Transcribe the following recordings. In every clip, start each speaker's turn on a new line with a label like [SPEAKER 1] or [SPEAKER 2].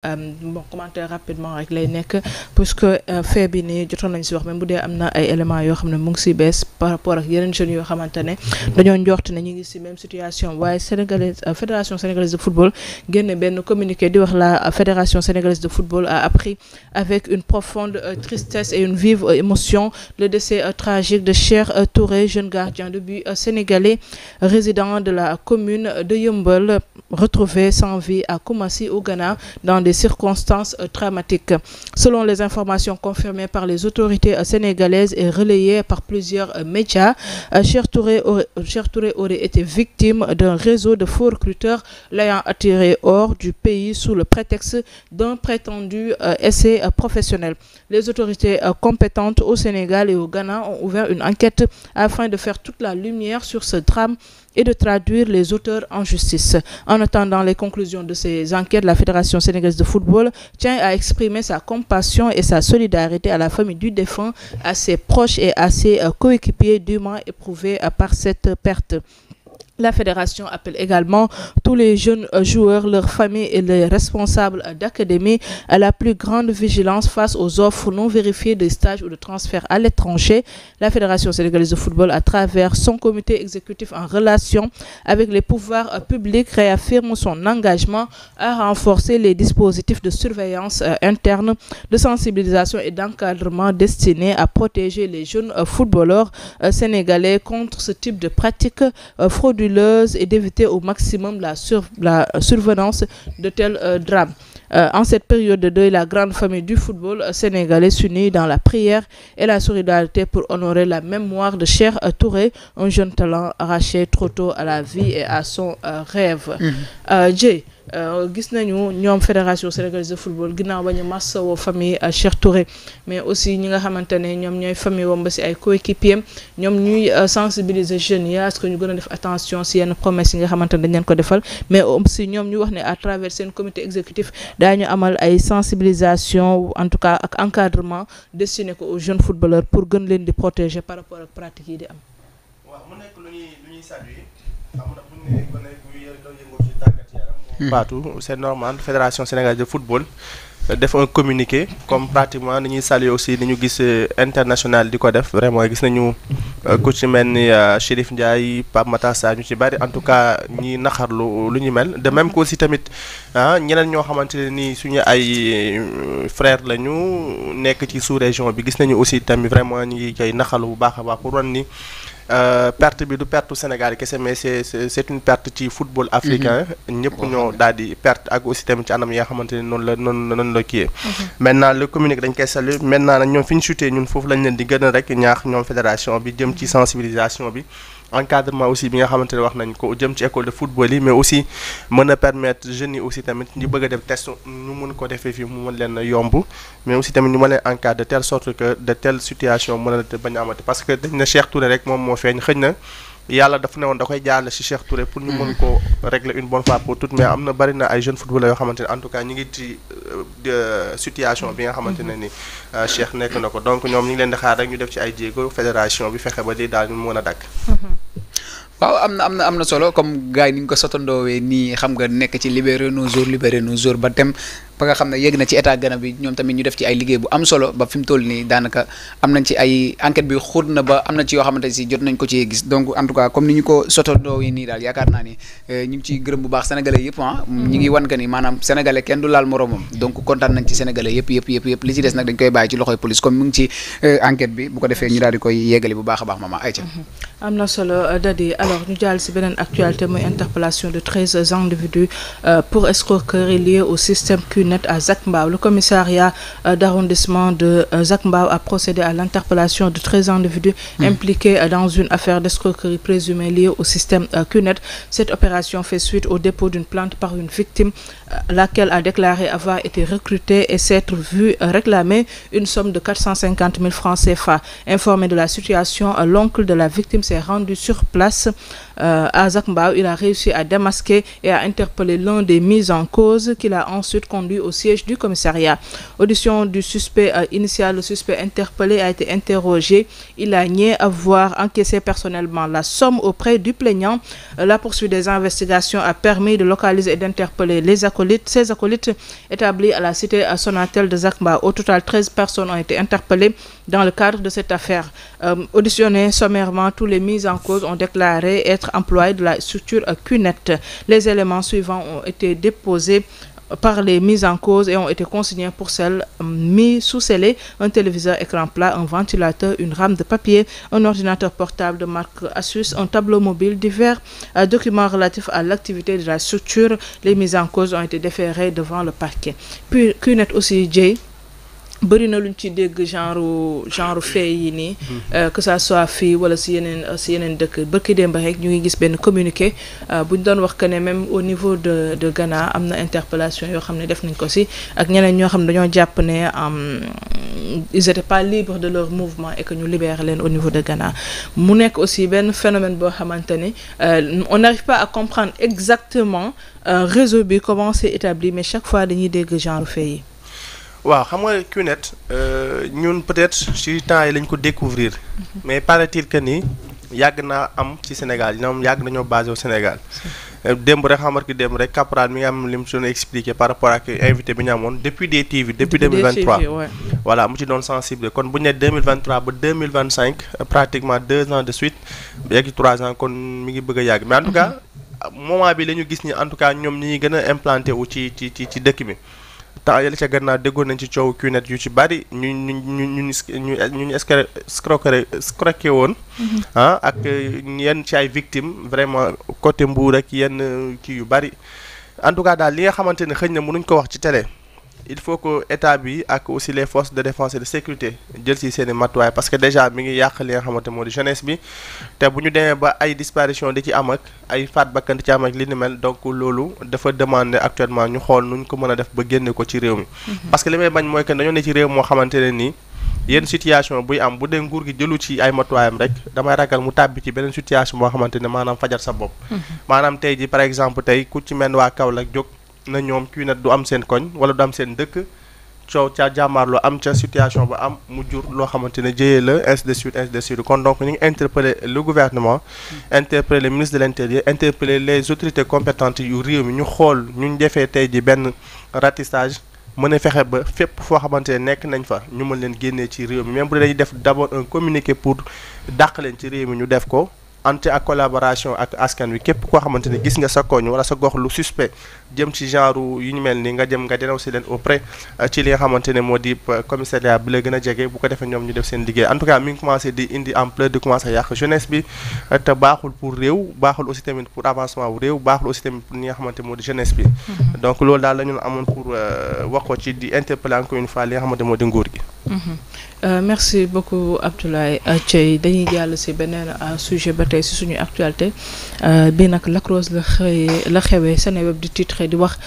[SPEAKER 1] Bon commentaire rapidement rek lay nekk puisque fait bi nii jotoon nañ si wax même bu dee am na ay éléments yoo xam ne mu ngi si bees par rapport ak yeneen jeunes yoo xamante ne dañoo njort ne ñu ngi si même situation waaye fédération sénégalaise de football génne benn communiqué di wax la fédération sénégalaise de football a appris avec une profonde tristesse et une vive émotion le décès tragique de Cheikh Touré, jeune gardien de but sénégalais résident de la commune de Yeumbeul, retrouvé sans vie à Koumassi au Ghana dans des circonstances dramatiques. Selon les informations confirmées par les autorités sénégalaises et relayées par plusieurs médias, Cheikh Touré aurait été victime d'un réseau de faux recruteurs l'ayant attiré hors du pays sous le prétexte d'un prétendu essai professionnel. Les autorités compétentes au Sénégal et au Ghana ont ouvert une enquête afin de faire toute la lumière sur ce drame et de traduire les auteurs en justice. En attendant les conclusions de ces enquêtes, la Fédération sénégalaise de football tient à exprimer sa compassion et sa solidarité à la famille du défunt, à ses proches et à ses coéquipiers durement éprouvés par cette perte. La fédération appelle également tous les jeunes joueurs, leurs familles et les responsables d'académie à la plus grande vigilance face aux offres non vérifiées de stages ou de transferts à l'étranger. La fédération sénégalaise de football, à travers son comité exécutif en relation avec les pouvoirs publics, réaffirme son engagement à renforcer les dispositifs de surveillance interne, de sensibilisation et d'encadrement destinés à protéger les jeunes footballeurs sénégalais contre ce type de pratiques frauduleuses et d'éviter au maximum la survenance de tels drames. En cette période de deuil, la grande famille du football sénégalais s'unit dans la prière et la solidarité pour honorer la mémoire de Cheikh Touré, un jeune talent arraché trop tôt à la vie et à son rêve. Gis nañu ñoom fédération sénégalaise de football ginnaaw ba ñu massawoo famille Cheikh Touré mais aussi ñi nga xamante ne ñoom ñooy famille wam ba si ay coéquipiers ñoom ñuy sensibiliser jeunes yi à ce que ñu gën a def attention si yenn promesses yi nga xamante ne dañ leen ko defal mais aussi ñoom ñu wax ne à travers seen comité exécutif daañu amal ay sensibilisation en tout cas ak encadrement destiné ko aux jeunes footballeurs pour gën leen di protéger par rapport ak pratiques yi di am.
[SPEAKER 2] waaw mu nekk lu ñuy saluer xam nga bu ñu nee Fatou, c'est normal fédération sénégalaise de football def un communiqué comme pratiquement ni ñuy saluer aussi ni ñu gis international di ko def vraiment gis nañu ku ci mel ni Chérif Ndiaye Pape Matar Sarr ñu ci bari en tout cas ñi naxarlu lu ñu mel de même que aussi tamit ñeneen ñoo xamante ne ni suñu ay frères lañu nekk ci sous-région bi gis nañu aussi tamit vraiment ñu ngi koy naxarlu bu baax a baax pour wan ni perte bi du perte Sénégal kese mais c'est une perte ci football africain ñëpp ñoo daal di perte ak aussi tamit ci anam yi nga xamante ne noonu la kiyee maintenant le communiqué dañ koy saluer maintenant nag ñoom fi ñu chuté ñun foofu lañ leen di gën a rek ñaax ñoom fédération bi jëm ci sensibilisation bi encadrement aussi bi nga xamante ne wax nañ ko jëm ci école de football yi mais aussi mën a permettre jeunes yi aussi tamit ñu bëgg a def test ñu mën ko defee fii mu mën leen yomb mais aussi tamit ñu mën leen encadrer de telle sorte que de telle situation mën a bañ a amati parce que dañ na Cheikh Touré rek moom moo feeñ xëy na yàlla dafa ne woon da koy jaarale ci Cheikh Touré pour ñu mën ko régler une bonne fois pour toutes mais am na bari na ay jeunes footballeurs yoo xamante ne en tout cas ñu ngi ci situation bi nga xamante ne ni Cheikh nekk na ko donc ñoom ñu ngi leen di xaar rek ñu def ci ay jéego fédération bi fexe ba lii daal ñu mën a dakk
[SPEAKER 3] waaw am na solo comme gars yi ni ñu ko sotandoowee nii xam nga nekk ci libérer nos jours ba dem ba nga xam ne yegg na ci état Ghana bi ñoom tamit ñu def ci ay liggéey bu am solo ba fi mu toll nii daanaka am nañ ci ay enquête bi xóot na ba am na ci yoo xamante si jot nañ ko ci gis donc en tout cas comme ni ñu ko sotandoowee nii daal yaakaar naa ni ñu ngi ciy gërëm bu baax sénégalais yëpp ñu ngi wan que ni maanaam sénégalais kenn du laal moromam donc kontaan nañ ci sénégalais yëpp li ci des nag dañ koy bàyyi ci loxoy police comme mu ngi ci enquête bi bu ko defee ñu daal di koy yeggali bu baax a baax mama ayca
[SPEAKER 1] am na solo Dadi alors ñu jàll ci beneen actualité muy interpellation de 13 individus pour escroquerie liée au système QNet à Zac Mbao. Le commissariat d'arrondissement de Zac Mbao a procédé à l'interpellation de 13 individus impliqués dans une affaire d'escroquerie présumée liée au système QNet. Cette opération fait suite au dépôt d'une plainte par une victime laquelle a déclaré avoir été recrutée et s'être vue réclamer une somme de 450 000 francs CFA. Informé de la situation, l'oncle de la victime s'est rendu sur place à Zac Mbao, il a réussi à démasquer et à interpeller l'un des mis en cause qu'il a ensuite conduit au siège du commissariat. Audition du suspect initial, le suspect interpellé a été interrogé. Il a nié avoir encaissé personnellement la somme auprès du plaignant. La poursuite des investigations a permis de localiser et d'interpeller ses acolytes établis à la cité Sonatel de Zac Mbao. Au total, 13 personnes ont été interpellées dans le cadre de cette affaire. Auditionnés sommairement, tous les mis en cause ont déclaré être employés de la structure CUNET. Les éléments suivants ont été déposés par les mises en cause et ont été consignés pour celles mis sous scellé: un téléviseur écran plat, un ventilateur, une rame de papier, un ordinateur portable de marque Asus, un tableau mobile, divers documents relatifs à l'activité de la structure. Les mises en cause ont été déférées devant le parquet. Puis CUNET aussi, Jay, bëri na luñ ci dégg genre fait yi nii que ça soit fii wala si yeneen dëkk bërki démb rek ñu ngi gis benn communiqué buñ doon wax que ne même au niveau de Ghana am na interpellation yoo xam ne def nañ ko si ak ñeneen ñoo xam ne dañoo jàpp ne ils étaient pas libres de leur mouvement et que ñu libérer leen au niveau de Ghana. Mu nekk aussi benn phénomène boo xamante ni on n'arrive pas à comprendre exactement réseau bi comment c'est établi, mais chaque fois dañuy dégg genre fait yi.
[SPEAKER 2] waaw xam nga CUNET ñun peut-être ci temps yi lañ ko découvrir mais paraît-il que ni yàgg naa am ci Sénégal ñoom yàgg nañoo basé au Sénégal. démb rek xamar ki démb rek Caporal mi nga am li mu doon expliqué par rapport ak invité bi ñu amoon depuis des TV depuis 2023 voilà mu ci doon sensible kon bu ñu nee 2023 ba 2025 pratiquement 2 ans de suite yegg 3 ans kon mi ngi bëgg a yàgg mais en tout cas moment bi la ñu gis ni en tout cas ñoom ñi gën a implanté wu ci dëkk bi. temps yële ca gannaaw déggoon nañ ci coow CUNET yu ci bari ñu escroqué woon ak yenn ci ay victimes vraiment côté Mbour ak yenn kii yu bari en tout cas daal li nga xamante ne xëy na mënuñ ko wax ci télé il faut que état bi ak aussi les forces de défense et de sécurité jël ci seeni matuwaay parce que déjà mi ngi yàq li nga xamante moo di jeunesse bi te bu ñu demee ba ay disparition di ci am ak ay faat bakkan di ci am ak li ni mel donc loolu dafa demander actuellement ñu xool nuñ ko mën a def ba génne ko ci réew mi parce que li may bañ mooy que dañoo ne ci réew moo xamante ne nii yenn situation buy am bu dee nguur gi jëlu ci ay matuwaayam rek damay ragal mu tàbbi ci beneen situation boo xamante ne maanaam fajar sa bopp maanaam tey ji par exemple tey ku ci mel waa Kaolack jóg na ñoom CUNET du am seen koñ wala du am seen dëkk coow ca jàmmaarloo am ca situation ba am mu jur loo xamante ne jëyee la ainsi de suite kon donc ñu ngi interpeller le gouvernement interpeller le ministre de l'intérieur interpeller les autorités compétentes yu réew mi ñu xool ñu defee tey ji benn ratissage mën a fexe ba fépp foo xamante ne nekk nañ fa ñu mën leen génnee ci réew mi même bu dañuy def d'abord un communiqué pour dàq leen ci réew mi ñu def ko ante ak collaboration ak askan wi képp koo xamante ne gis nga sa koñ wala sa gox lu suspect jëm ci genre yu ñu mel ni nga jëm nga dénoncer leen auprès ci li nga xamante ne moo di commissariat bi la gën a jege bu ko defee ñoom ñu def seen liggéey en tout cas mi ngi commencé di indi ampleur di commencé yàq jeunesse bi te baaxul pour réew baaxul aussi tamit pour avancement wu réew baaxul aussi tamit pour ñi nga xamante moo di jeunesse bi donc loolu daal la ñu amoon pour wax ko ci di interpeller encore une fois li nga xamante moo di nguur gi.
[SPEAKER 1] Merci beaucoup Abdoulaye Thiey dañuy jàll ci beneen sujet ba tey ci suñu actualité bi nag Lac Rose la xewee Seneweb di titre di wax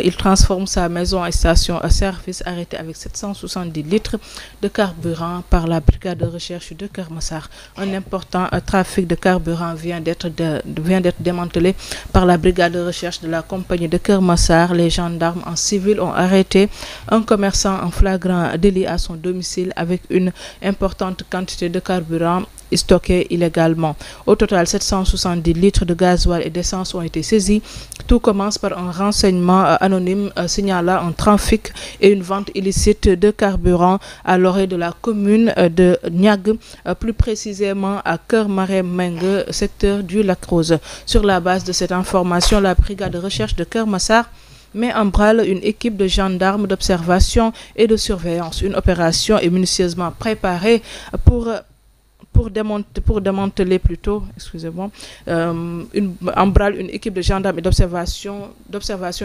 [SPEAKER 1] il transforme sa maison et station service arrêtée avec 770 litres de carburant par la brigade de recherche de Keur Massar. Un important trafic de carburant vient d'être démantelé par la brigade de recherche de la compagnie de Keur Massar. Les gendarmes en civil ont arrêté un commerçant en flagrant délit à son domicile avec une importante quantité de carburant stocké illégalement. Au total, 770 litres de gasoil et d'essence ont été saisis. Tout commence par un renseignement anonyme signalant un trafic et une vente illicite de carburant à l'orée de la commune de Niag, plus précisément à Keur Maré-Mengue, secteur du Lac Rose. Sur la base de cette information, la brigade de recherche de Keur Massar met en branle une équipe de gendarmes d'observation et de surveillance. Une opération est minutieusement préparée pour démanteler plutôt, excusez-moi, une équipe de gendarmes et d'observation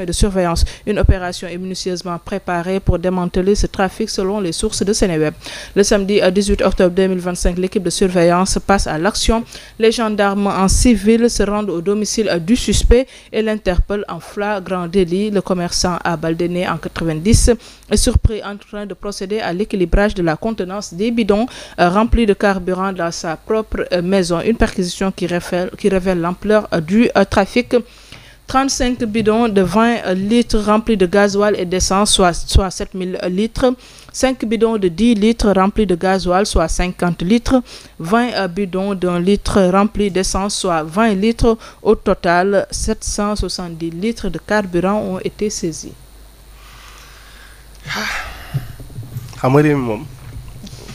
[SPEAKER 1] et de surveillance. Une opération est minutieusement préparée pour démanteler ce trafic selon les sources de Seneweb. Le samedi 18 octobre 2025, l'équipe de surveillance passe à l'action. Les gendarmes en civil se rendent au domicile du suspect et l'interpellent en flagrant délit. Le commerçant à Baldéné en 90 est surpris en train de procéder à l'équilibrage de la contenance des bidons remplis de carburant dans sa propre maison. Une perquisition qui révèle l'ampleur du trafic. 35 bidons de 20 litres remplis de gasoil et d'essence, soit 7000 litres. 5 bidons de 10 litres remplis de gasoil, soit 50 litres. 20 bidons d'1 litre remplis d'essence, soit 20 litres. Au total, 770 litres de carburant ont été saisis.
[SPEAKER 2] xam nga réew mi moom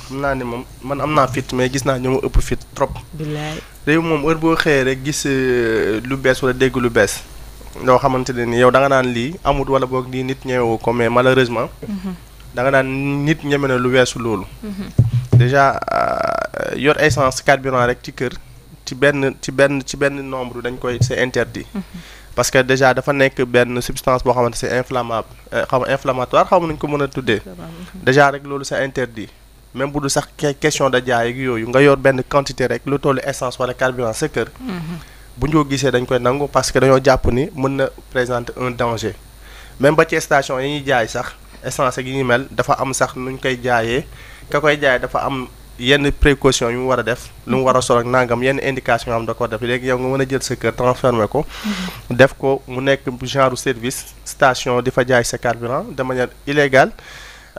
[SPEAKER 2] xam naa ne moom man am naa fit mais gis naa ñoo ma ëpp fit trop.
[SPEAKER 1] bilaay
[SPEAKER 2] réew moom heure boo xëyee rek gis lu bees wala dégg lu bees. loo xamante ne ni yow da nga naan lii amut wala boog lii nit ñemewu ko mais malheureusement. da nga naan nit ñeme na lu weesu loolu. déjà yor essence carburant rek ci kër ci benn nombre dañ koy c'est interdit. parce que déjà dafa nekk benn substance boo xamante c'est inflammable inflammatoire xaw ma nañu ko mën a tuddee. déjà rek loolu c'est interdit même bu du sax question de jaay ak yooyu nga yor benn quantité rek lu tollu essence wala carburant sa kër. bu ñu ko gisee dañ koy nangu parce que dañoo jàpp ni mën na présenter un danger même ba ci station yi ñuy jaay sax essence ak yi ñu mel dafa am sax nuñ koy jaayee ka koy jaay dafa am yenn précaution yu mu war a def lu mu war a sol ak nangam yenn indication yoo xam da ko def léegi yow nga mën a jël sa kër transformer ko def ko mu nekk genre service station di fa jaay sa carburant de manière illégale.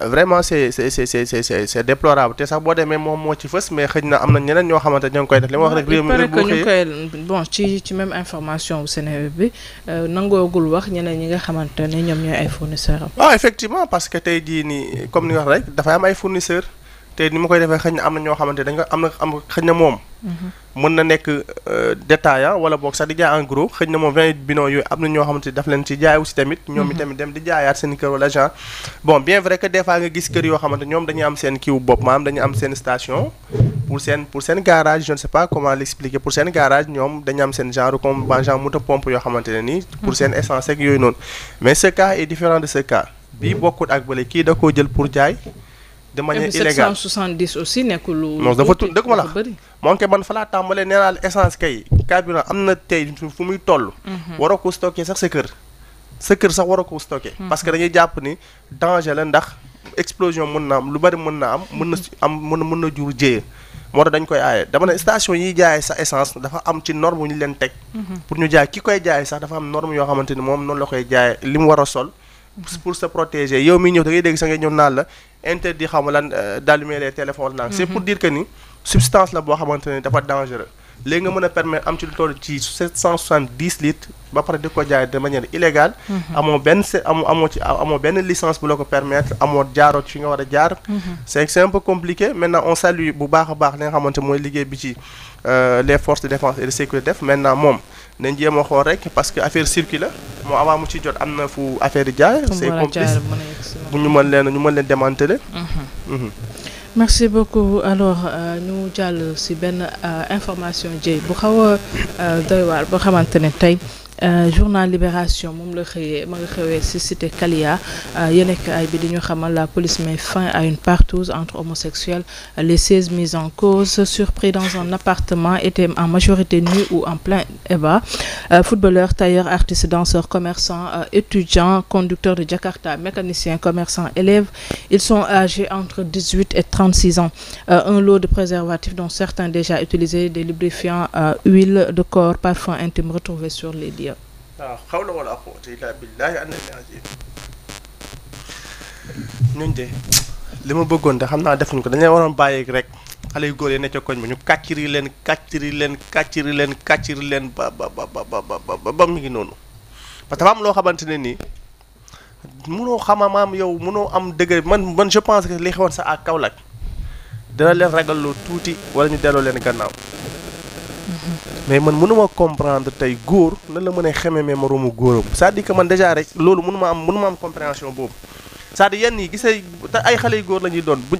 [SPEAKER 2] Vraiment c'est déplorable te sax boo demee moom moo ci fës mais xëy na am na ñeneen ñoo xamante ñoo ngi koy def li ma wax rek réew mi bu xëyee
[SPEAKER 1] bon ci même information bu Sénégal bi nangoogul wax ñeneen ñi nga xamante ne ñoom ñooy ay fournisseurs am.
[SPEAKER 2] waaw effectivement parce que tey jii nii comme ni nga wax rek dafay am ay fournisseurs te ni ma koy defee xëy na am na ñoo xamante dañ ko am xëy na moom. mën na nekk détaillant wala boog sax di jaay en gros xëy na moom 20 bidons yooyu am na ñoo xamante daf leen ci jaay aussi tamit. ñoom itamit dem di jaayaat seen kër wala genre. bon bien vrai que des fois nga gis kër yoo xamante ñoom dañuy am seen kiiwu bopp maanaam dañuy am seen station pour seen garage je ne sais pas comment l'expliquer pour seen garage ñoom dañu am seen genre comme genre moto pompe yoo xamante ne nii. pour seen essence ak yooyu noonu. mais ce cas est différent de ce cas bii bokkut ak bële kii da koo jël pour jaay. de manière illégale
[SPEAKER 1] 770 aussi nekkul lu.
[SPEAKER 2] non dafa tudd dëgg ma la moom kay man fa laa tàmbalee nee naa la essence kay carburant am na tey fu muy toll. waroo ko stocké sax sa kër sax waroo ko stocké. parce que dañuy jàpp ni danger la ndax explosion mën na am lu bari mën na am. mën na jur jéye. moo tax dañ koy aaye dama ne station yiy jaayee sa essence dafa am ci norme ñu leen teg. pour ñu jaay ki koy jaay sax dafa am norme yoo xamante ni moom noonu la koy jaayee li mu war a sol. pour se protéger yow miy ñëw da ngay dégg sa ngay ñëw naan la interdit xam lan d'allumer les téléphones naan c'est pour dire que ni substance la boo xamante ne dafa dangereux léegi nga mën a permettre am ci lu toll ci 770 litres ba pare di ko jaay de manière illégale amoo benn licence bu la ko permettre amoo jaaroo ci fi nga war a jaar c'est un peu compliqué maintenant on salue bu baax a baax li nga xamante mooy liggéey bi ci les forces de défense et de sécurité def maintenant moom nañ jéem a xool rek parce que affaire circuit la moo avant mu ci jot am na fu affaire yi jaay c'est complice bu ñu mën leen démanteler.
[SPEAKER 1] merci beaucoup alors ñu jàll ci benn information jëy bu xaw a doy waar boo xamante ne tey journal Libération moom la xëyee ma nga xëwee ci cité Kalia yéenekaay bi di ñu xamal la police met fin à une partouze entre homosexuels. Les 16 mis en cause surpris dans un appartement étaient en majorité nus ou en plein ébat. Footballeurs, tailleurs, artistes, danseurs, commerçants, étudiants, conducteurs de Jakarta, mécaniciens, commerçants, élèves. Ils sont âgés entre 18 et 36 ans. Un lot de préservatifs dont certains déjà utilisés, des lubrifiants, huile de corps, parfums intimes retrouvés sur les lieux.
[SPEAKER 2] waaw xaw la wala quwwata illa billahi ñun de li ma bëggoon de xam naa defuñ ko dañu waroon bàyyi rek xale yu góor yi ne ca koñ ba ñu kàcciri leen ba mu ngi noonu parce que dafa am loo xamante ne nii mënoo xamamaam yow mënoo am dëgg man je pense que li xewoon sax ak Kaolack dina leen ragaloo tuuti wala ñu delloo leen gannaaw. mais man mënuma comprendre tey góor nan la mën a xememe moroomu góoram c'est-à-dire que man déjà rek loolu mënuma am compréhension boobu c'est-à-dire yenn yi gisee te ay xale yu góor la ñuy doon bu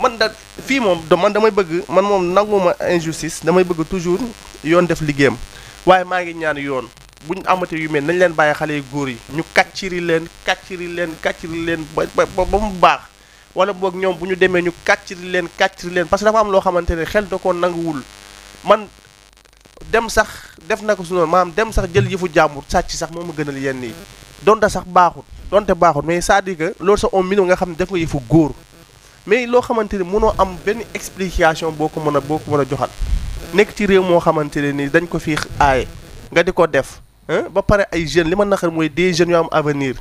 [SPEAKER 2] man da fii moom man damay bëgg man moom nanguma injustice damay bëgg toujours yoon def liggéeyam waaye maa ngi ñaan yoon buñ amate yu mel nañ leen bàyyi xale yu góor yi ñu kàcciri leen ba mu baax wala boog ñoom bu ñu demee ñu kàcciri leen parce que dafa am loo xamante ne xel da koo nanguwul man dem sax def na ko su noonu maanaam dem sax jël yëfu jàmbur sàcc sax moo ma gënal yenn yi donte baaxul mais c'est-à-dire que loolu sax on minimum nga xam ne def nga yëfu góor mais loo xamante ni mënoo am benn explication boo ko mën a joxal nekk ci réew moo xamante ne ni dañ ko fi aaye nga di ko def ba pare ay jeunes li ma naqar mooy des jeunes yu am avenir